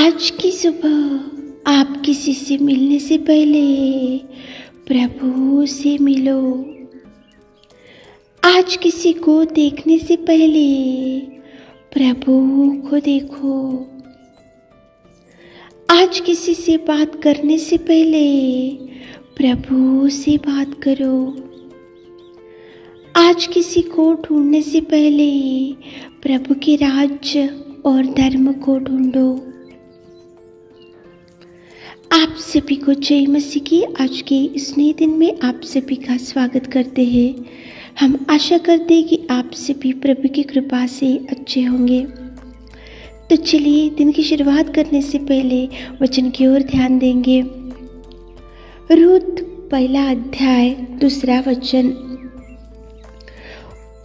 आज की सुबह आप किसी से मिलने से पहले प्रभु से मिलो। आज किसी को देखने से पहले प्रभु को देखो। आज किसी से बात करने से पहले प्रभु से बात करो। आज किसी को ढूंढने से पहले प्रभु के राज्य और धर्म को ढूंढो। आप सभी को जय मसीह की आज के इस नए दिन में आप सभी का स्वागत करते हैं। हम आशा करते हैं कि आप सभी प्रभु की कृपा से अच्छे होंगे। तो चलिए दिन की शुरुआत करने से पहले वचन की ओर ध्यान देंगे। रूत पहला अध्याय दूसरा वचन।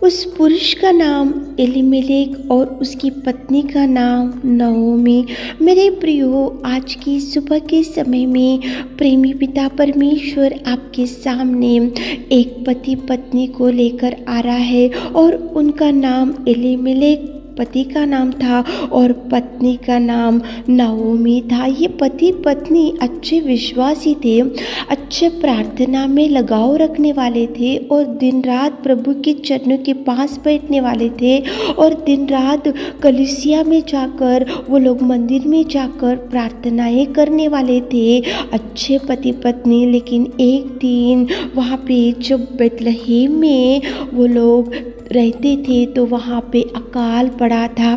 उस पुरुष का नाम एलीमेलेक और उसकी पत्नी का नाम नओमी। मेरे प्रियो, आज की सुबह के समय में प्रेमी पिता परमेश्वर आपके सामने एक पति पत्नी को लेकर आ रहा है और उनका नाम एलीमेलेक पति का नाम था और पत्नी का नाम नओमी था। ये पति पत्नी अच्छे विश्वासी थे, अच्छे प्रार्थना में लगाव रखने वाले थे और दिन रात प्रभु के चरणों के पास बैठने वाले थे और दिन रात कलीसिया में जाकर वो लोग मंदिर में जाकर प्रार्थनाएं करने वाले थे, अच्छे पति पत्नी। लेकिन एक दिन वहाँ पे जब बेतलहम में वो लोग रहते थे तो वहाँ पे अकाल पड़ा था।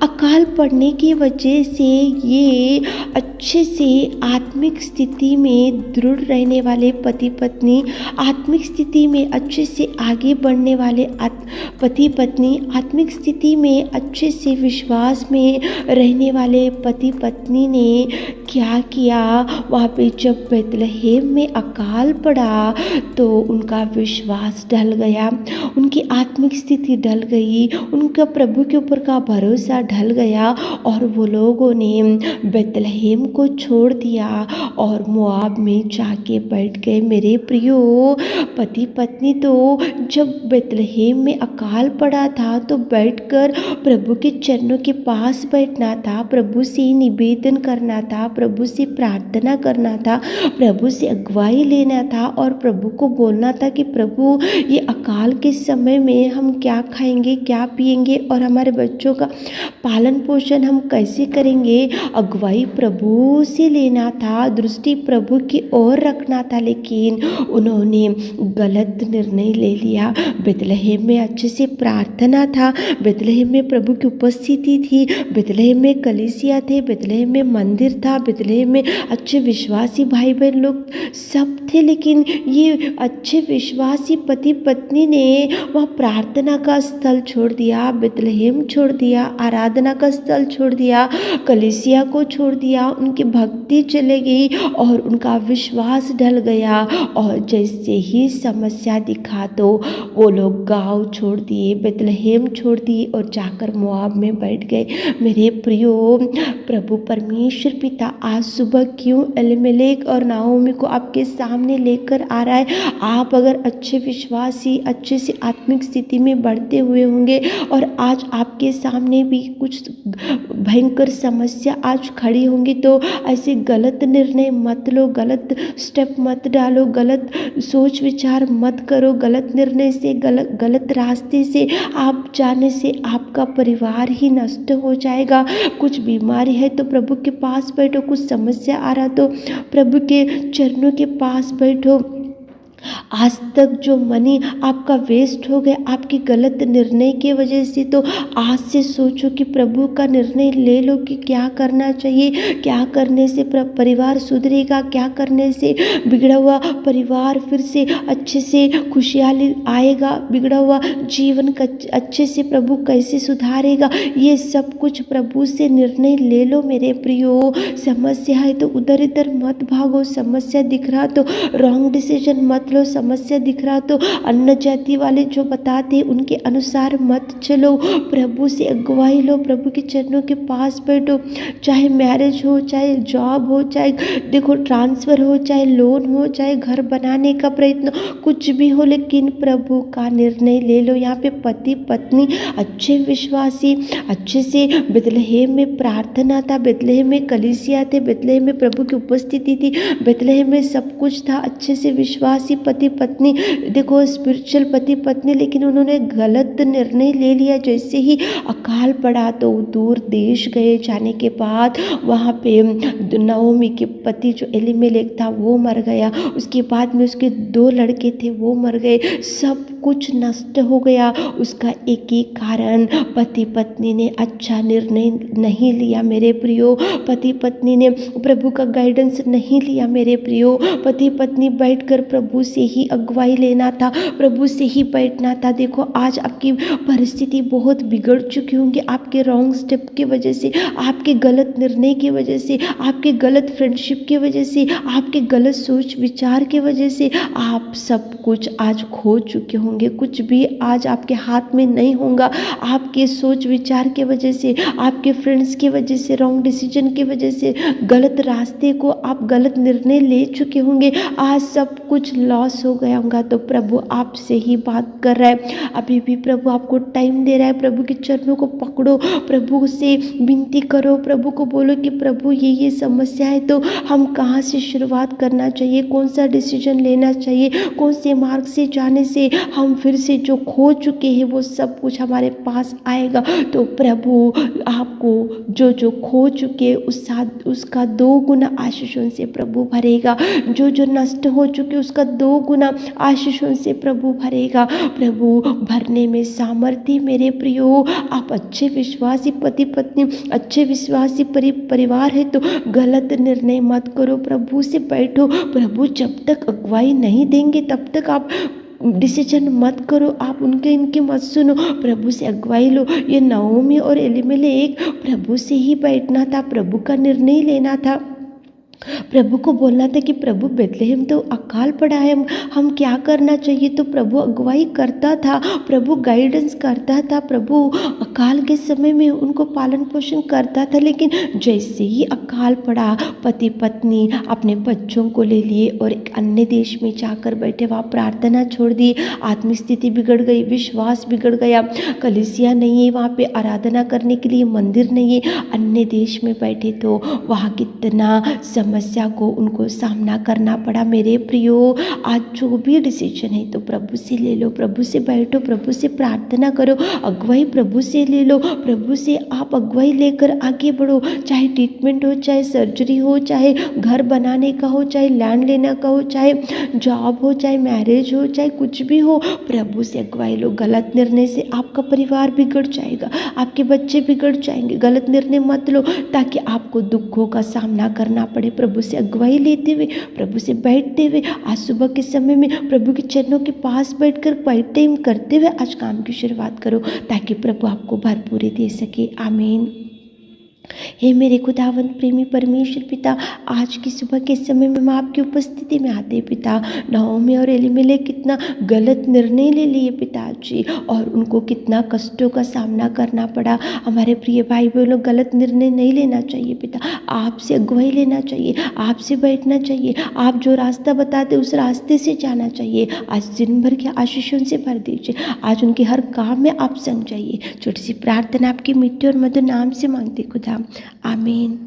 अकाल पड़ने की वजह से ये अच्छे से आत्मिक स्थिति में दृढ़ रहने वाले पति पत्नी, आत्मिक स्थिति में अच्छे से आगे बढ़ने वाले पति पत्नी, आत्मिक स्थिति में अच्छे से विश्वास में रहने वाले पति पत्नी ने क्या किया, वहाँ पे जब बेतलहम में अकाल पड़ा तो उनका विश्वास ढल गया, उनकी आत्मिक स्थिति ढल गई, उनका प्रभु के ऊपर का भरोसा ढल गया और वो लोगों ने बेतलहम को छोड़ दिया और मोआब में जाके बैठ गए। मेरे प्रियो, पति पत्नी तो जब बेतलहम में अकाल पड़ा था तो बैठकर प्रभु के चरणों के पास बैठना था, प्रभु से निवेदन करना था, प्रभु से प्रार्थना करना था, प्रभु से अगुवाई लेना था और प्रभु को बोलना था कि प्रभु ये अकाल के समय में हम क्या खाएंगे, क्या पिएंगे और हमारे बच्चों का पालन पोषण हम कैसे करेंगे। अगुवाई प्रभु से लेना था, दृष्टि प्रभु की ओर रखना था, लेकिन उन्होंने गलत निर्णय ले लिया। बेतलहम में अच्छे से प्रार्थना था, बेतलहम में प्रभु की उपस्थिति थी, बेतलहम में कलीसिया थे, बेतलहम में मंदिर था, बेतलहम में अच्छे विश्वासी भाई बहन लोग सब थे, लेकिन ये अच्छे विश्वासी पति पत्नी ने वह प्रार्थना का स्थल छोड़ दिया, बेतलहम छोड़ दिया, आराधना का स्थल छोड़ दिया, कलीसिया को छोड़ दिया, उनकी भक्ति चले गई और उनका विश्वास ढल गया और जैसे ही समस्या दिखा तो वो लोग गांव छोड़ दिए, बेतलहम छोड़ दिए और जाकर मोआब में बैठ गए। मेरे प्रियो, प्रभु परमेश्वर पिता आज सुबह क्यों एलीमेलेक और नओमी को आपके सामने लेकर आ रहा है। आप अगर अच्छे विश्वासी, अच्छे से आत्मिक स्थिति में बढ़ते हुए होंगे और आज आपके सामने भी कुछ भयंकर समस्या आज खड़ी होंगी तो ऐसे गलत निर्णय मत लो, गलत स्टेप मत डालो, गलत सोच विचार मत करो। गलत निर्णय से, गलत रास्ते से आप जाने से आपका परिवार ही नष्ट हो जाएगा। कुछ बीमारी है तो प्रभु के पास बैठो, कुछ समस्या आ रहा तो प्रभु के चरणों के पास बैठो। आज तक जो मनी आपका वेस्ट हो गया आपकी गलत निर्णय की वजह से, तो आज से सोचो कि प्रभु का निर्णय ले लो कि क्या करना चाहिए, क्या करने से परिवार सुधरेगा, क्या करने से बिगड़ा हुआ परिवार फिर से अच्छे से खुशहाली आएगा, बिगड़ा हुआ जीवन का अच्छे से प्रभु कैसे सुधारेगा। ये सब कुछ प्रभु से निर्णय ले लो मेरे प्रियो। समस्या है तो उधर इधर मत भागो, समस्या दिख रहा तो रॉन्ग डिसीजन मत लो, समस्या दिख रहा तो अन्य जाति वाले जो बताते उनके अनुसार मत चलो, प्रभु से अगुवाई लो, प्रभु के चरणों के पास बैठो। चाहे मैरिज हो, चाहे जॉब हो, चाहे देखो ट्रांसफ़र हो, चाहे लोन हो, चाहे घर बनाने का प्रयत्न, कुछ भी हो, लेकिन प्रभु का निर्णय ले लो। यहाँ पे पति पत्नी अच्छे विश्वासी, अच्छे से बेथलेहम में प्रार्थना था, बेथलेहम में कलीसिया थे, बेथलेहम में प्रभु की उपस्थिति थी, बेथलेहम में सब कुछ था, अच्छे से विश्वासी पति पत्नी, देखो स्पिरिचुअल पति पत्नी, लेकिन उन्होंने गलत निर्णय ले लिया। जैसे ही अकाल पड़ा तो दूर देश गए, जाने के बाद वहाँ पे नओमी के पति जो एलीमेलेक था वो मर गया, उसके बाद में उसके 2 लड़के थे वो मर गए, सब कुछ नष्ट हो गया। उसका एक ही कारण, पति पत्नी ने अच्छा निर्णय नहीं लिया मेरे प्रियो, पति पत्नी ने प्रभु का गाइडेंस नहीं लिया मेरे प्रियो। पति पत्नी बैठकर प्रभु से ही अगुवाई लेना था, प्रभु से ही बैठना था। देखो आज आपकी परिस्थिति बहुत बिगड़ चुकी होंगी, आपके रॉन्ग स्टेप की वजह से, आपके गलत निर्णय की वजह से, आपके गलत फ्रेंडशिप की वजह से, आपके गलत सोच विचार की वजह से आप सब कुछ आज खो चुके होंगे। कुछ भी आज आपके हाथ में नहीं होगा, आपके सोच विचार की वजह से, आपके फ्रेंड्स की वजह से, रॉन्ग डिसीजन की वजह से, गलत रास्ते को आप गलत निर्णय ले चुके होंगे, आज सब कुछ लॉस हो गया होगा। तो प्रभु आपसे ही बात कर रहा है, अभी भी प्रभु आपको टाइम दे रहा है। प्रभु के चरणों को पकड़ो, प्रभु से विनती करो, प्रभु को बोलो कि प्रभु ये समस्या है, तो हम कहाँ से शुरुआत करना चाहिए, कौन सा डिसीजन लेना चाहिए, कौन से मार्ग से जाने से हम फिर से जो खो चुके हैं वो सब कुछ हमारे पास आएगा। तो प्रभु आपको जो खो चुके उसका 2 गुना आशीषों से प्रभु भरेगा, जो नष्ट हो चुके उसका 2 गुना आशीषों से प्रभु भरेगा। प्रभु भरने में सामर्थ्य मेरे प्रियो। आप अच्छे विश्वासी पति पत्नी, अच्छे विश्वासी परिवार है तो गलत निर्णय मत करो, प्रभु से बैठो। प्रभु जब तक अगुवाई नहीं देंगे तब तक आप डिसीजन मत करो, आप इनके मत सुनो, प्रभु से अगुवाई लो। ये नओमी और एलीमेलेक प्रभु से ही बैठना था, प्रभु का निर्णय लेना था, प्रभु को बोलना था कि प्रभु बेथलेहम तो अकाल पड़ा है, हम क्या करना चाहिए। तो प्रभु अगुवाई करता था, प्रभु गाइडेंस करता था, प्रभु अकाल के समय में उनको पालन पोषण करता था। लेकिन जैसे ही अकाल पड़ा, पति पत्नी अपने बच्चों को ले लिए और एक अन्य देश में जाकर बैठे, वहाँ प्रार्थना छोड़ दी, आत्मिक स्थिति बिगड़ गई, विश्वास बिगड़ गया, कलीसिया नहीं है वहाँ पे, आराधना करने के लिए मंदिर नहीं है, अन्य देश में बैठे तो वहाँ कितना समस्या को उनको सामना करना पड़ा। मेरे प्रियो आज जो भी डिसीजन है तो प्रभु से ले लो, प्रभु से बैठो, प्रभु से प्रार्थना करो, अगुवाई प्रभु से ले लो, प्रभु से आप अगुवाई लेकर आगे बढ़ो। चाहे ट्रीटमेंट हो, चाहे सर्जरी हो, चाहे घर बनाने का हो, चाहे लैंड लेने का हो, चाहे जॉब हो, चाहे मैरिज हो, चाहे कुछ भी हो, प्रभु से अगुवाई लो। गलत निर्णय से आपका परिवार बिगड़ जाएगा, आपके बच्चे बिगड़ जाएंगे। गलत निर्णय मत लो ताकि आपको दुखों का सामना करना पड़े। प्रभु से अगुवाई लेते हुए, प्रभु से बैठते हुए, आज सुबह के समय में प्रभु के चरणों के पास बैठकर क्वाइट टाइम करते हुए आज काम की शुरुआत करो, ताकि प्रभु आपको भरपूरी दे सके। आमीन। हे मेरे खुदावंत प्रेमी परमेश्वर पिता, आज की सुबह के समय में मैं आपकी उपस्थिति में आते पिता, नओमी और एलीमेलेक कितना गलत निर्णय ले लिए पिताजी, और उनको कितना कष्टों का सामना करना पड़ा। हमारे प्रिय भाई बहनों, गलत निर्णय नहीं लेना चाहिए पिता, आपसे अगुवाई लेना चाहिए, आपसे बैठना चाहिए, आप जो रास्ता बताते उस रास्ते से जाना चाहिए। आज दिन भर के आशीषों से भर दीजिए, आज उनके हर काम में आप संग जाइए। छोटी सी प्रार्थना आपके मीठे और मधुर नाम से मांगते खुदा, आमीन।